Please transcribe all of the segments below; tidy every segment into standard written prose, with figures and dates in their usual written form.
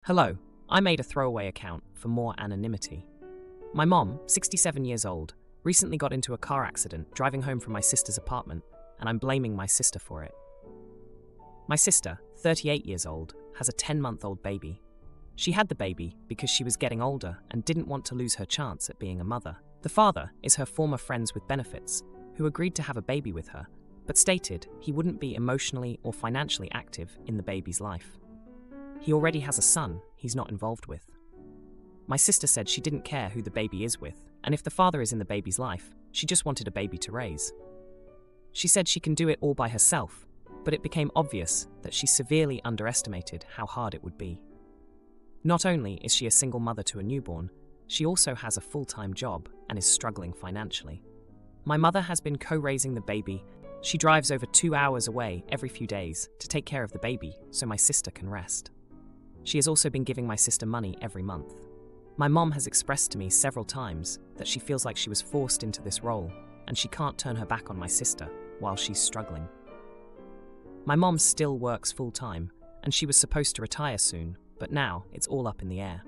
Hello, I made a throwaway account for more anonymity. My mom, 67 years old, recently got into a car accident driving home from my sister's apartment, and I'm blaming my sister for it. My sister, 38 years old, has a 10-month-old baby. She had the baby because she was getting older and didn't want to lose her chance at being a mother. The father is her former friends with benefits, who agreed to have a baby with her, but stated he wouldn't be emotionally or financially active in the baby's life. He already has a son he's not involved with. My sister said she didn't care who the baby is with, and if the father is in the baby's life, she just wanted a baby to raise. She said she can do it all by herself, but it became obvious that she severely underestimated how hard it would be. Not only is she a single mother to a newborn, she also has a full-time job and is struggling financially. My mother has been co-raising the baby. She drives over 2 hours away every few days to take care of the baby so my sister can rest. She has also been giving my sister money every month. My mom has expressed to me several times that she feels like she was forced into this role and she can't turn her back on my sister while she's struggling. My mom still works full-time and she was supposed to retire soon, but now it's all up in the air.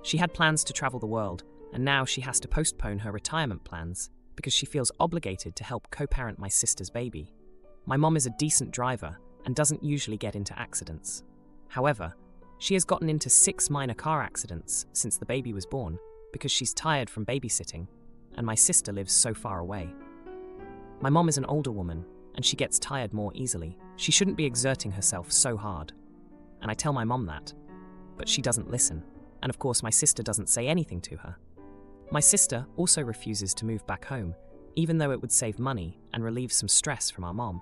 She had plans to travel the world, and now she has to postpone her retirement plans because she feels obligated to help co-parent my sister's baby. My mom is a decent driver and doesn't usually get into accidents. However, she has gotten into 6 minor car accidents since the baby was born because she's tired from babysitting, and my sister lives so far away. My mom is an older woman, and she gets tired more easily. She shouldn't be exerting herself so hard. And I tell my mom that, but she doesn't listen. And of course, my sister doesn't say anything to her. My sister also refuses to move back home, even though it would save money and relieve some stress from our mom.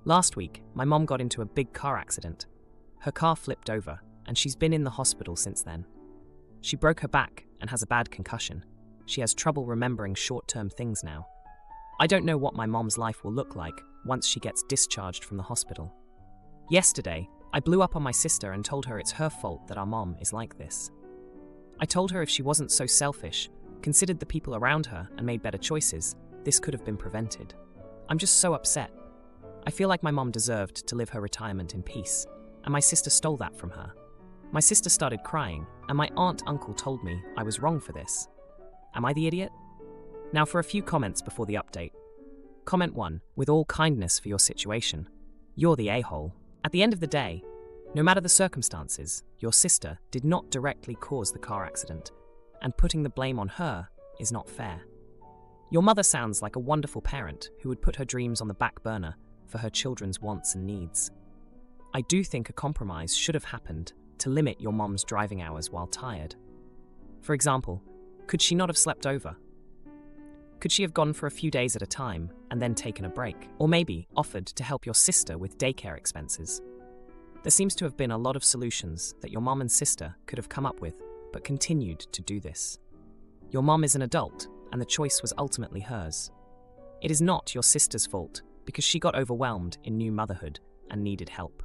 Last week, my mom got into a big car accident. Her car flipped over, and she's been in the hospital since then. She broke her back and has a bad concussion. She has trouble remembering short-term things now. I don't know what my mom's life will look like once she gets discharged from the hospital. Yesterday, I blew up on my sister and told her it's her fault that our mom is like this. I told her if she wasn't so selfish, considered the people around her and made better choices, this could have been prevented. I'm just so upset. I feel like my mom deserved to live her retirement in peace, and my sister stole that from her. My sister started crying, and my uncle told me I was wrong for this. Am I the idiot? Now for a few comments before the update. Comment 1. With all kindness for your situation, you're the a-hole. At the end of the day, no matter the circumstances, your sister did not directly cause the car accident, and putting the blame on her is not fair. Your mother sounds like a wonderful parent who would put her dreams on the back burner for her children's wants and needs. I do think a compromise should have happened to limit your mom's driving hours while tired. For example, could she not have slept over? Could she have gone for a few days at a time and then taken a break? Or maybe offered to help your sister with daycare expenses? There seems to have been a lot of solutions that your mom and sister could have come up with, but continued to do this. Your mom is an adult, and the choice was ultimately hers. It is not your sister's fault because she got overwhelmed in new motherhood and needed help.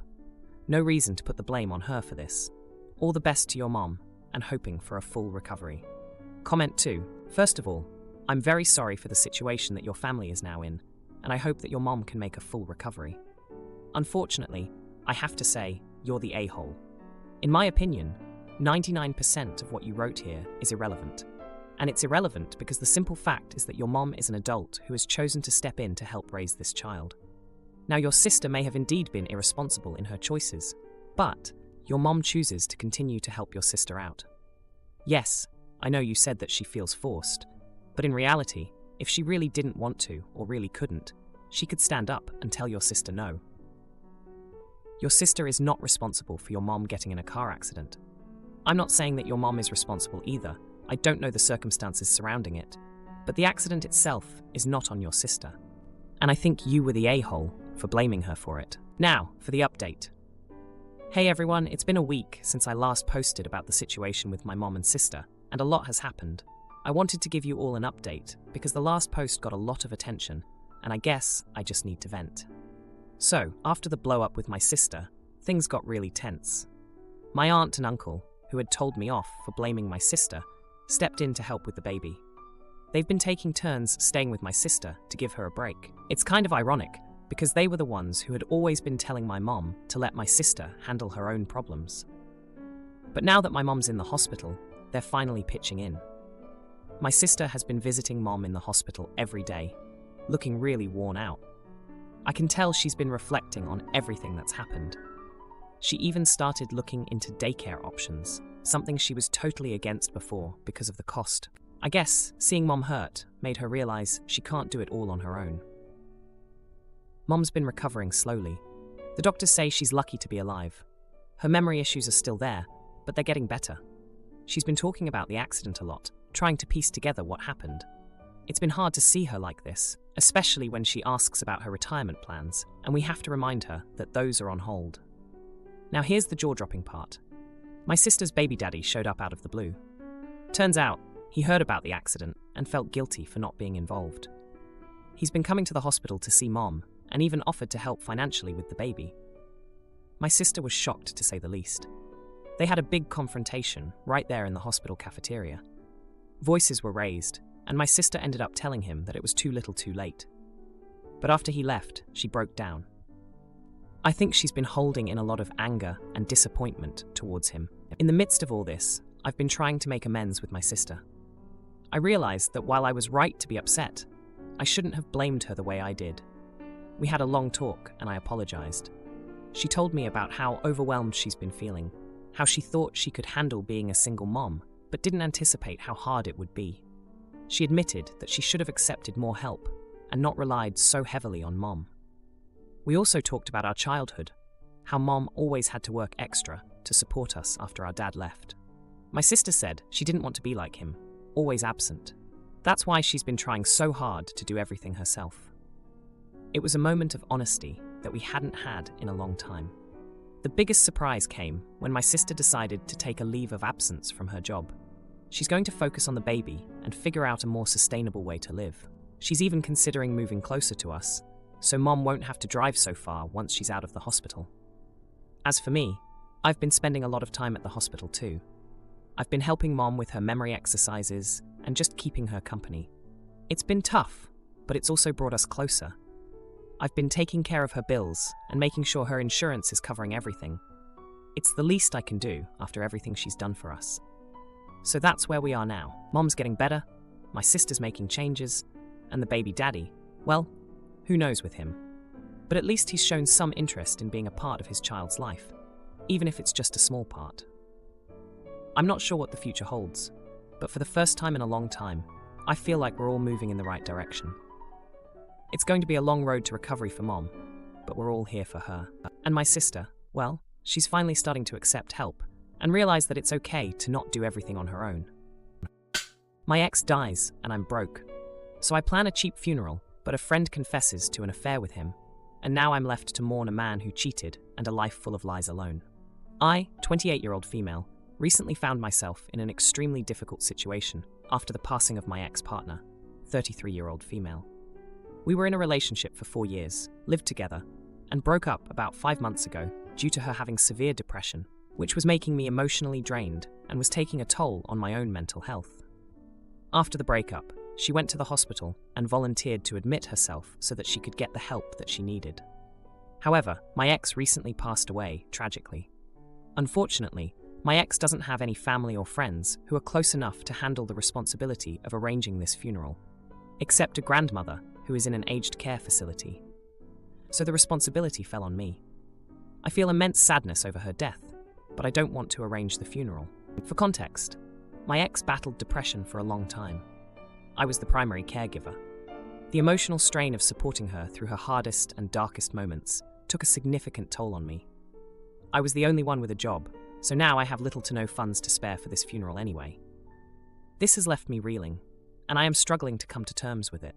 No reason to put the blame on her for this. All the best to your mom, and hoping for a full recovery. Comment 2. First of all, I'm very sorry for the situation that your family is now in, and I hope that your mom can make a full recovery. Unfortunately, I have to say, you're the a-hole. In my opinion, 99% of what you wrote here is irrelevant. And it's irrelevant because the simple fact is that your mom is an adult who has chosen to step in to help raise this child. Now, your sister may have indeed been irresponsible in her choices, but your mom chooses to continue to help your sister out. Yes, I know you said that she feels forced, but in reality, if she really didn't want to or really couldn't, she could stand up and tell your sister no. Your sister is not responsible for your mom getting in a car accident. I'm not saying that your mom is responsible either. I don't know the circumstances surrounding it, but the accident itself is not on your sister. And I think you were the a-hole for blaming her for it. Now, for the update. Hey everyone, it's been a week since I last posted about the situation with my mom and sister, and a lot has happened. I wanted to give you all an update because the last post got a lot of attention, and I guess I just need to vent. So, after the blow-up with my sister, things got really tense. My aunt and uncle, who had told me off for blaming my sister, stepped in to help with the baby. They've been taking turns staying with my sister to give her a break. It's kind of ironic, because they were the ones who had always been telling my mom to let my sister handle her own problems. But now that my mom's in the hospital, they're finally pitching in. My sister has been visiting Mom in the hospital every day, looking really worn out. I can tell she's been reflecting on everything that's happened. She even started looking into daycare options, something she was totally against before because of the cost. I guess seeing Mom hurt made her realize she can't do it all on her own. Mom's been recovering slowly. The doctors say she's lucky to be alive. Her memory issues are still there, but they're getting better. She's been talking about the accident a lot, trying to piece together what happened. It's been hard to see her like this, especially when she asks about her retirement plans, and we have to remind her that those are on hold. Now here's the jaw-dropping part. My sister's baby daddy showed up out of the blue. Turns out, he heard about the accident and felt guilty for not being involved. He's been coming to the hospital to see Mom, and even offered to help financially with the baby. My sister was shocked, to say the least. They had a big confrontation right there in the hospital cafeteria. Voices were raised, and my sister ended up telling him that it was too little too late. But after he left, she broke down. I think she's been holding in a lot of anger and disappointment towards him. In the midst of all this, I've been trying to make amends with my sister. I realized that while I was right to be upset, I shouldn't have blamed her the way I did. We had a long talk, and I apologized. She told me about how overwhelmed she's been feeling, how she thought she could handle being a single mom, but didn't anticipate how hard it would be. She admitted that she should have accepted more help and not relied so heavily on Mom. We also talked about our childhood, how Mom always had to work extra to support us after our dad left. My sister said she didn't want to be like him, always absent. That's why she's been trying so hard to do everything herself. It was a moment of honesty that we hadn't had in a long time. The biggest surprise came when my sister decided to take a leave of absence from her job. She's going to focus on the baby and figure out a more sustainable way to live. She's even considering moving closer to us, so Mom won't have to drive so far once she's out of the hospital. As for me, I've been spending a lot of time at the hospital too. I've been helping Mom with her memory exercises and just keeping her company. It's been tough, but it's also brought us closer. I've been taking care of her bills and making sure her insurance is covering everything. It's the least I can do after everything she's done for us. So that's where we are now. Mom's getting better, my sister's making changes, and the baby daddy, well, who knows with him. But at least he's shown some interest in being a part of his child's life, even if it's just a small part. I'm not sure what the future holds, but for the first time in a long time, I feel like we're all moving in the right direction. It's going to be a long road to recovery for Mom, but we're all here for her. And my sister, well, she's finally starting to accept help and realize that it's okay to not do everything on her own. My ex dies and I'm broke, so I plan a cheap funeral, but a friend confesses to an affair with him, and now I'm left to mourn a man who cheated and a life full of lies alone. I, 28-year-old female, recently found myself in an extremely difficult situation after the passing of my ex-partner, 33-year-old female. We were in a relationship for 4 years, lived together, and broke up about 5 months ago due to her having severe depression, which was making me emotionally drained and was taking a toll on my own mental health. After the breakup, she went to the hospital and volunteered to admit herself so that she could get the help that she needed. However, my ex recently passed away, tragically. Unfortunately, my ex doesn't have any family or friends who are close enough to handle the responsibility of arranging this funeral, except a grandmother who is in an aged care facility. So the responsibility fell on me. I feel immense sadness over her death, but I don't want to arrange the funeral. For context, my ex battled depression for a long time. I was the primary caregiver. The emotional strain of supporting her through her hardest and darkest moments took a significant toll on me. I was the only one with a job, so now I have little to no funds to spare for this funeral anyway. This has left me reeling, and I am struggling to come to terms with it.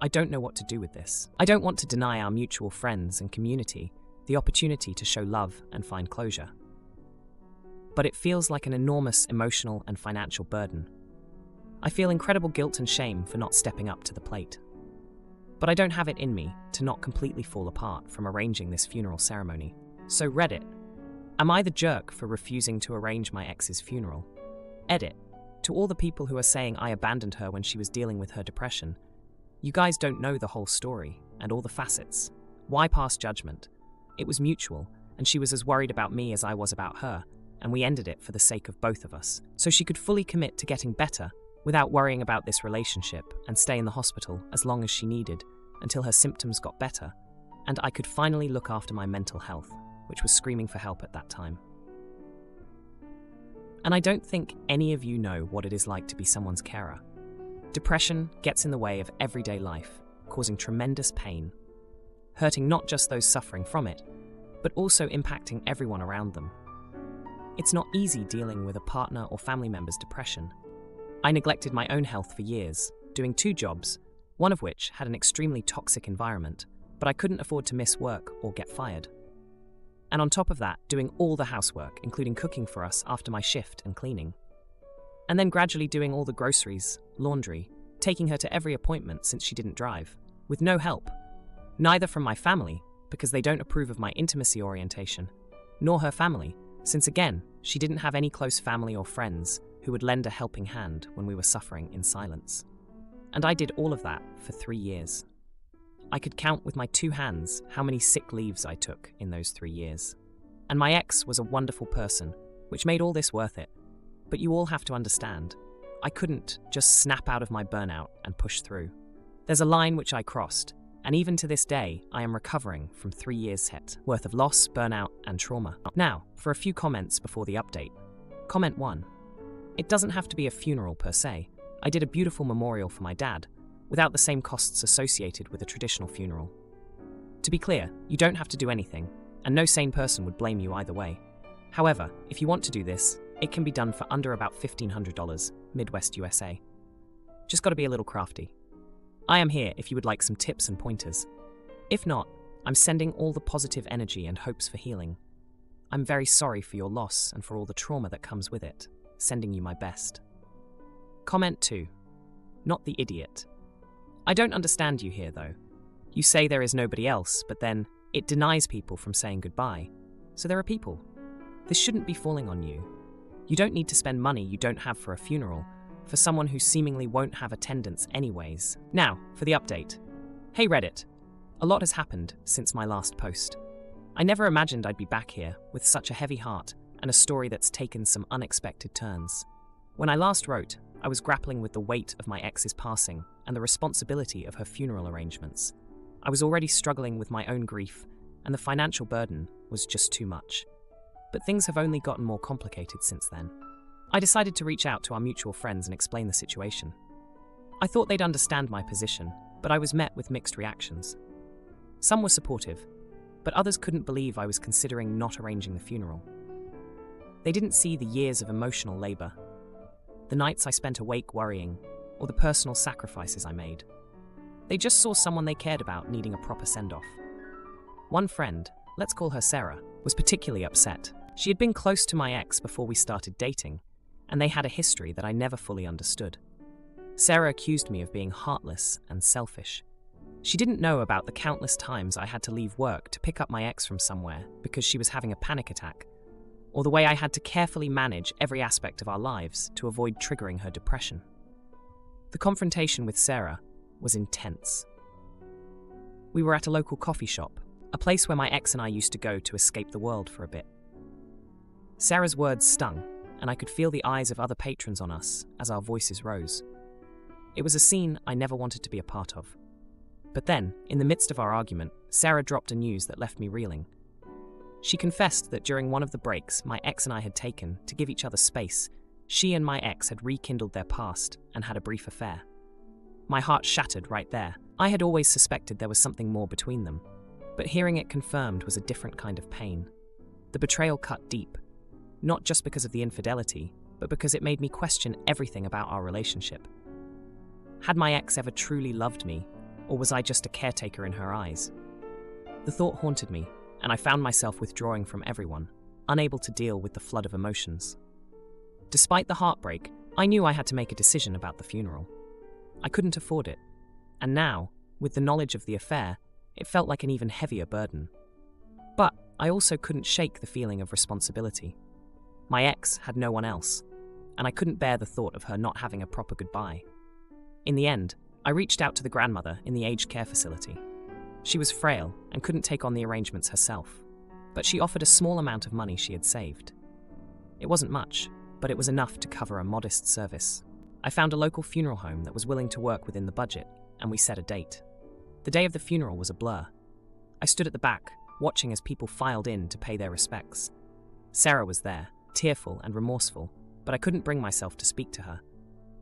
I don't know what to do with this. I don't want to deny our mutual friends and community the opportunity to show love and find closure. But it feels like an enormous emotional and financial burden. I feel incredible guilt and shame for not stepping up to the plate. But I don't have it in me to not completely fall apart from arranging this funeral ceremony. So Reddit, am I the jerk for refusing to arrange my ex's funeral? Edit, to all the people who are saying I abandoned her when she was dealing with her depression, you guys don't know the whole story and all the facets. Why pass judgment? It was mutual, and she was as worried about me as I was about her, and we ended it for the sake of both of us, so she could fully commit to getting better without worrying about this relationship and stay in the hospital as long as she needed until her symptoms got better, and I could finally look after my mental health, which was screaming for help at that time. And I don't think any of you know what it is like to be someone's carer. Depression gets in the way of everyday life, causing tremendous pain, hurting not just those suffering from it, but also impacting everyone around them. It's not easy dealing with a partner or family member's depression. I neglected my own health for years, doing 2 jobs, one of which had an extremely toxic environment, but I couldn't afford to miss work or get fired. And on top of that, doing all the housework, including cooking for us after my shift and cleaning. And then gradually doing all the groceries, laundry, taking her to every appointment since she didn't drive, with no help. Neither from my family, because they don't approve of my intimacy orientation, nor her family, since again, she didn't have any close family or friends who would lend a helping hand when we were suffering in silence. And I did all of that for 3 years. I could count with my 2 hands how many sick leaves I took in those 3 years. And my ex was a wonderful person, which made all this worth it. But you all have to understand, I couldn't just snap out of my burnout and push through. There's a line which I crossed, and even to this day, I am recovering from 3 years' worth of loss, burnout, and trauma. Now, for a few comments before the update. Comment 1. It doesn't have to be a funeral per se. I did a beautiful memorial for my dad, without the same costs associated with a traditional funeral. To be clear, you don't have to do anything, and no sane person would blame you either way. However, if you want to do this, it can be done for under about $1,500, Midwest USA. Just gotta be a little crafty. I am here if you would like some tips and pointers. If not, I'm sending all the positive energy and hopes for healing. I'm very sorry for your loss and for all the trauma that comes with it, sending you my best. Comment 2. Not the idiot. I don't understand you here though. You say there is nobody else, but then it denies people from saying goodbye. So there are people. This shouldn't be falling on you. You don't need to spend money you don't have for a funeral, for someone who seemingly won't have attendance anyways. Now, for the update. Hey Reddit. A lot has happened since my last post. I never imagined I'd be back here with such a heavy heart and a story that's taken some unexpected turns. When I last wrote, I was grappling with the weight of my ex's passing and the responsibility of her funeral arrangements. I was already struggling with my own grief, and the financial burden was just too much. But things have only gotten more complicated since then. I decided to reach out to our mutual friends and explain the situation. I thought they'd understand my position, but I was met with mixed reactions. Some were supportive, but others couldn't believe I was considering not arranging the funeral. They didn't see the years of emotional labor, the nights I spent awake worrying, or the personal sacrifices I made. They just saw someone they cared about needing a proper send-off. One friend, let's call her Sarah, was particularly upset. She had been close to my ex before we started dating, and they had a history that I never fully understood. Sarah accused me of being heartless and selfish. She didn't know about the countless times I had to leave work to pick up my ex from somewhere because she was having a panic attack, or the way I had to carefully manage every aspect of our lives to avoid triggering her depression. The confrontation with Sarah was intense. We were at a local coffee shop, a place where my ex and I used to go to escape the world for a bit. Sarah's words stung, and I could feel the eyes of other patrons on us as our voices rose. It was a scene I never wanted to be a part of. But then, in the midst of our argument, Sarah dropped a news that left me reeling. She confessed that during one of the breaks my ex and I had taken to give each other space, she and my ex had rekindled their past and had a brief affair. My heart shattered right there. I had always suspected there was something more between them, but hearing it confirmed was a different kind of pain. The betrayal cut deep, not just because of the infidelity, but because it made me question everything about our relationship. Had my ex ever truly loved me, or was I just a caretaker in her eyes? The thought haunted me, and I found myself withdrawing from everyone, unable to deal with the flood of emotions. Despite the heartbreak, I knew I had to make a decision about the funeral. I couldn't afford it, and now, with the knowledge of the affair, it felt like an even heavier burden. But I also couldn't shake the feeling of responsibility. My ex had no one else, and I couldn't bear the thought of her not having a proper goodbye. In the end, I reached out to the grandmother in the aged care facility. She was frail and couldn't take on the arrangements herself, but she offered a small amount of money she had saved. It wasn't much, but it was enough to cover a modest service. I found a local funeral home that was willing to work within the budget, and we set a date. The day of the funeral was a blur. I stood at the back, watching as people filed in to pay their respects. Sarah was there, tearful and remorseful, but I couldn't bring myself to speak to her.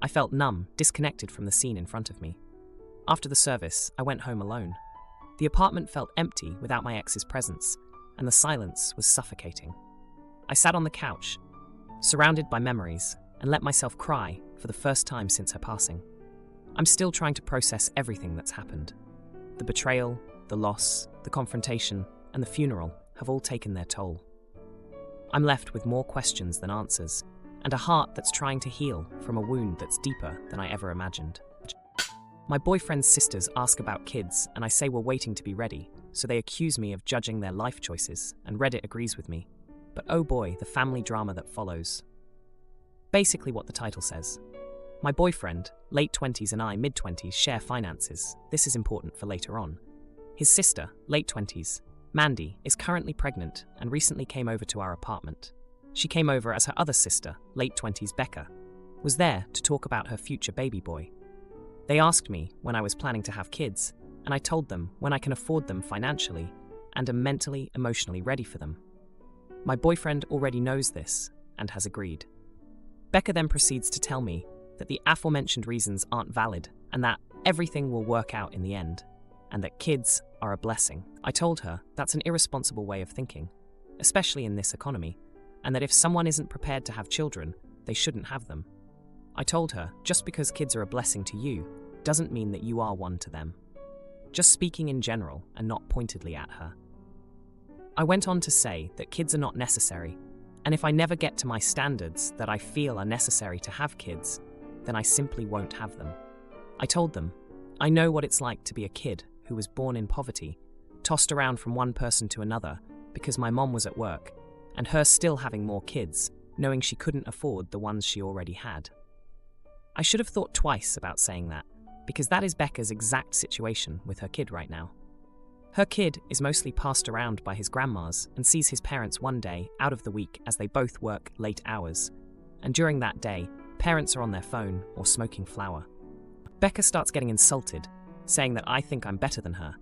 I felt numb, disconnected from the scene in front of me. After the service, I went home alone. The apartment felt empty without my ex's presence, and the silence was suffocating. I sat on the couch, surrounded by memories, and let myself cry for the first time since her passing. I'm still trying to process everything that's happened. The betrayal, the loss, the confrontation, and the funeral have all taken their toll. I'm left with more questions than answers, and a heart that's trying to heal from a wound that's deeper than I ever imagined. My boyfriend's sisters ask about kids, and I say we're waiting to be ready, so they accuse me of judging their life choices, and Reddit agrees with me. But oh boy, the family drama that follows. Basically what the title says. My boyfriend, late 20s, and I, mid 20s, share finances. This is important for later on. His sister, late 20s, Mandy, is currently pregnant and recently came over to our apartment. She came over as her other sister, late 20s, Becca, was there to talk about her future baby boy. They asked me when I was planning to have kids, and I told them when I can afford them financially and am mentally, emotionally ready for them. My boyfriend already knows this and has agreed. Becca then proceeds to tell me that the aforementioned reasons aren't valid and that everything will work out in the end, and that kids are a blessing. I told her that's an irresponsible way of thinking, especially in this economy, and that if someone isn't prepared to have children, they shouldn't have them. I told her just because kids are a blessing to you doesn't mean that you are one to them. Just speaking in general and not pointedly at her. I went on to say that kids are not necessary, and if I never get to my standards that I feel are necessary to have kids, then I simply won't have them. I told them, I know what it's like to be a kid who was born in poverty, tossed around from one person to another because my mom was at work, and her still having more kids, knowing she couldn't afford the ones she already had. I should have thought twice about saying that, because that is Becca's exact situation with her kid right now. Her kid is mostly passed around by his grandmas and sees his parents one day out of the week as they both work late hours, and during that day, parents are on their phone or smoking flower. Becca starts getting insulted, saying that I think I'm better than her,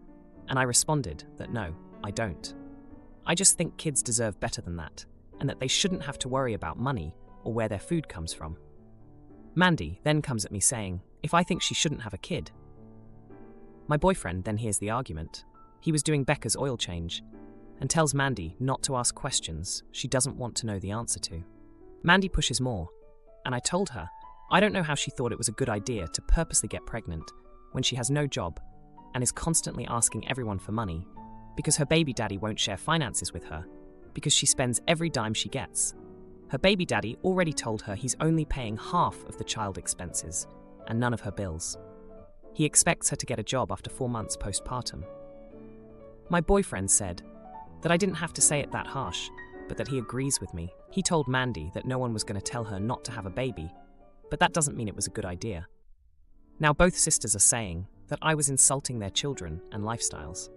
and I responded that no, I don't. I just think kids deserve better than that, and that they shouldn't have to worry about money or where their food comes from. Mandy then comes at me saying, if I think she shouldn't have a kid. My boyfriend then hears the argument. He was doing Becca's oil change, and tells Mandy not to ask questions she doesn't want to know the answer to. Mandy pushes more, and I told her I don't know how she thought it was a good idea to purposely get pregnant when she has no job and is constantly asking everyone for money because her baby daddy won't share finances with her because she spends every dime she gets. Her baby daddy already told her he's only paying half of the child expenses and none of her bills. He expects her to get a job after 4 months postpartum. My boyfriend said that I didn't have to say it that harsh, but that he agrees with me. He told Mandy that no one was going to tell her not to have a baby, but that doesn't mean it was a good idea. Now both sisters are saying that I was insulting their children and lifestyles.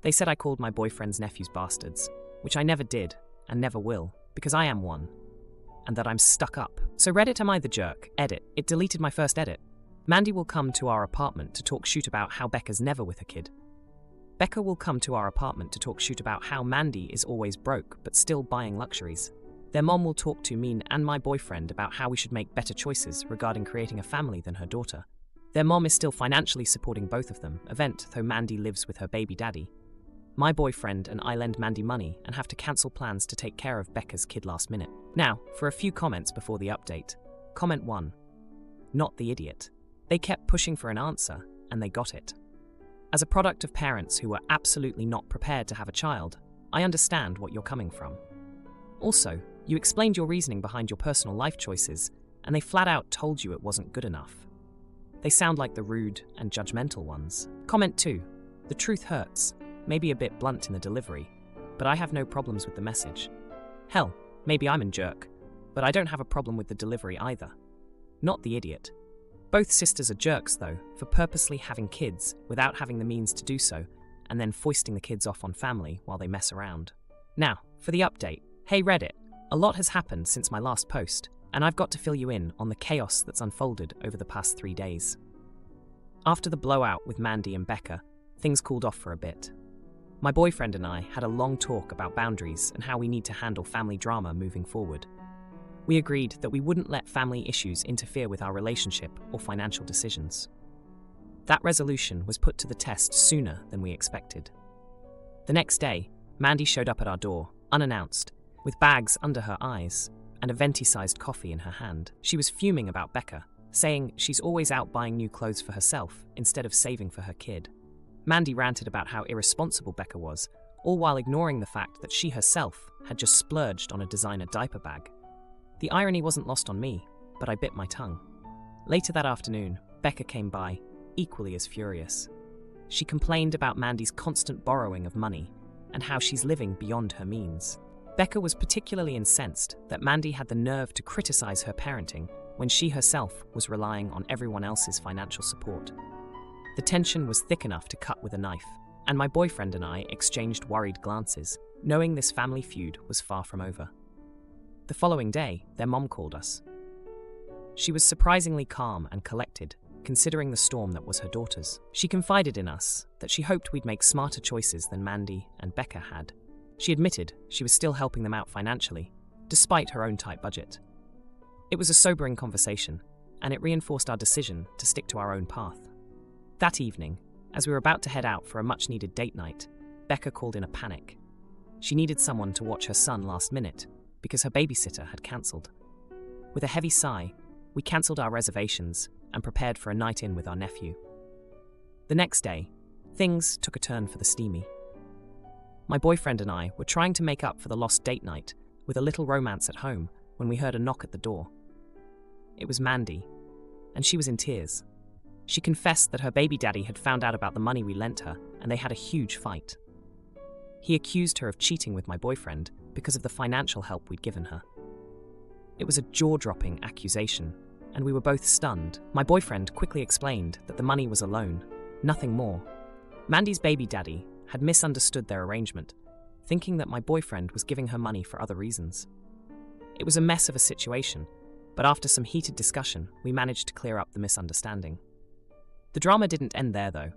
They said I called my boyfriend's nephews bastards, which I never did and never will, because I am one, and that I'm stuck up. So Reddit, am I the jerk? Edit. It deleted my first edit. Mandy will come to our apartment to talk shoot about how Becca's never with a kid. Becca will come to our apartment to talk shoot about how Mandy is always broke but still buying luxuries. Their mom will talk to me and my boyfriend about how we should make better choices regarding creating a family than her daughter. Their mom is still financially supporting both of them, though Mandy lives with her baby daddy. My boyfriend and I lend Mandy money and have to cancel plans to take care of Becca's kid last minute. Now, for a few comments before the update. Comment 1. Not the idiot. They kept pushing for an answer, and they got it. As a product of parents who were absolutely not prepared to have a child, I understand what you're coming from. Also, you explained your reasoning behind your personal life choices, and they flat out told you it wasn't good enough. They sound like the rude and judgmental ones. Comment 2. The truth hurts, maybe a bit blunt in the delivery, but I have no problems with the message. Hell, maybe I'm a jerk, but I don't have a problem with the delivery either. Not the idiot. Both sisters are jerks, though, for purposely having kids without having the means to do so, and then foisting the kids off on family while they mess around. Now, for the update. Hey Reddit, A lot has happened since my last post, and I've got to fill you in on the chaos that's unfolded over the past 3 days. After the blowout with Mandy and Becca, things cooled off for a bit. My boyfriend and I had a long talk about boundaries and how we need to handle family drama moving forward. We agreed that we wouldn't let family issues interfere with our relationship or financial decisions. That resolution was put to the test sooner than we expected. The next day, Mandy showed up at our door, unannounced, with bags under her eyes and a venti-sized coffee in her hand. She was fuming about Becca, saying she's always out buying new clothes for herself instead of saving for her kid. Mandy ranted about how irresponsible Becca was, all while ignoring the fact that she herself had just splurged on a designer diaper bag. The irony wasn't lost on me, but I bit my tongue. Later that afternoon, Becca came by, equally as furious. She complained about Mandy's constant borrowing of money and how she's living beyond her means. Becca was particularly incensed that Mandy had the nerve to criticize her parenting when she herself was relying on everyone else's financial support. The tension was thick enough to cut with a knife, and my boyfriend and I exchanged worried glances, knowing this family feud was far from over. The following day, their mom called us. She was surprisingly calm and collected, considering the storm that was her daughter's. She confided in us that she hoped we'd make smarter choices than Mandy and Becca had. She admitted she was still helping them out financially, despite her own tight budget. It was a sobering conversation, and it reinforced our decision to stick to our own path. That evening, as we were about to head out for a much-needed date night, Becca called in a panic. She needed someone to watch her son last minute because her babysitter had cancelled. With a heavy sigh, we cancelled our reservations and prepared for a night in with our nephew. The next day, things took a turn for the steamy. My boyfriend and I were trying to make up for the lost date night with a little romance at home when we heard a knock at the door. It was Mandy, and she was in tears. She confessed that her baby daddy had found out about the money we lent her, and they had a huge fight. He accused her of cheating with my boyfriend because of the financial help we'd given her. It was a jaw-dropping accusation, and we were both stunned. My boyfriend quickly explained that the money was a loan, nothing more. Mandy's baby daddy had misunderstood their arrangement, thinking that my boyfriend was giving her money for other reasons. It was a mess of a situation, but after some heated discussion, we managed to clear up the misunderstanding. The drama didn't end there, though.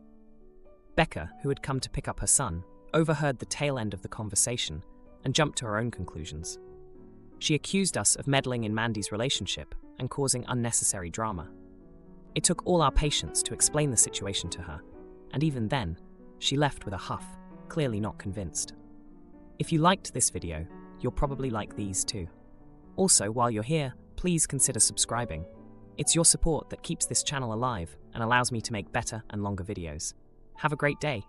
Becca, who had come to pick up her son, overheard the tail end of the conversation and jumped to her own conclusions. She accused us of meddling in Mandy's relationship and causing unnecessary drama. It took all our patience to explain the situation to her, and even then, she left with a huff, clearly not convinced. If you liked this video, you'll probably like these too. Also, while you're here, please consider subscribing. It's your support that keeps this channel alive and allows me to make better and longer videos. Have a great day.